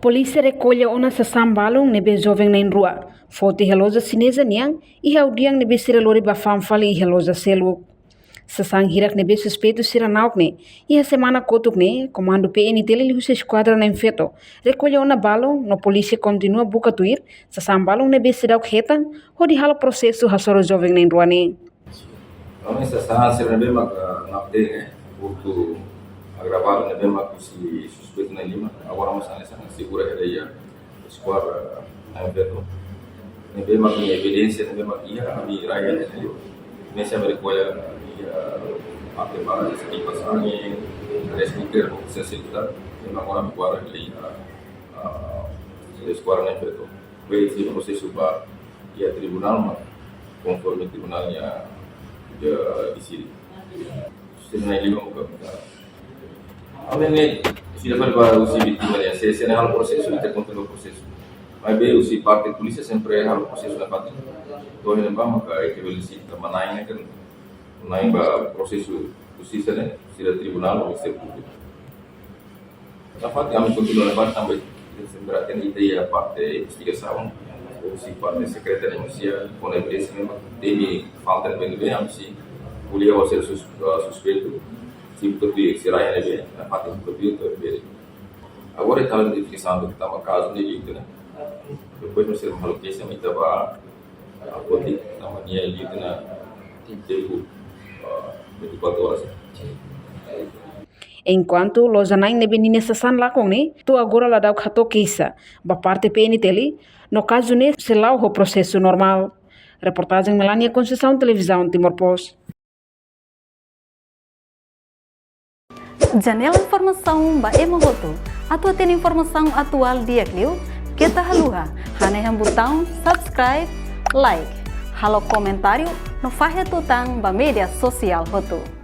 Polícia recolhe uma sessão balão nebe jovem na rua. Foto reloja chinesa niang e audiang nebe siralori bafam fali e reloja selu. Sessão hirak nebe suspeito siranauk ne. E a semana kotuk ne, comando PNT li husa esquadra na infeto. Recolhe uma balão, no polícia continua buka tuir. Sessão balão nebe sidauk hetan, hodi halo processo hasoro jovem na rua ne. Kami sessão nebe nakde ne, untuk agravado nebe mak si suspeito na lima. Agora mas nessa segura que ia esquadra na infeto. Nebe mak ni evidência nebe mak ia ami raya ne. Nessa recolhe até para esse tipo de sangue, responder o que se está, e não agora me guarda ali a escola nem feito. Veio esse processo para ir a tribunal, mas conforme o tribunal já decide. Se não é língua, a minha se já foi para o vítima, né? Se não é o processo, ele tem controle do processo. Mas bem, se parte da polícia sempre é o processo da parte. Então ele não vai que ele se manai, né? Naik prosesu justiça né, se da tribunal ou se público. Na parte kami continua levar também berarti ideia a parte investigação ou se parte secretária inicial com a evidência mesmo teve falta de bem bem se podia ser suspeito se podia ser aí né na parte do podia ter agora está a identificação do que estava caso de jeito né depois nós temos uma questão que estava a poder estava nia jeito na tempo 24 horas. Enquanto loja nain nebe nine sasan lakong ne, tu agora la dau khato kisa, ba parte PNT li, no caso ne se lau ho processo normal. Reportagem Melania Conceição, Televisão Timor Post. Janela informação ba emohoto. Atua tem informação atual dia kliu, kita haluha, haneham botão subscribe, like, halo comentário no fahe tutang ba media sosial hotu.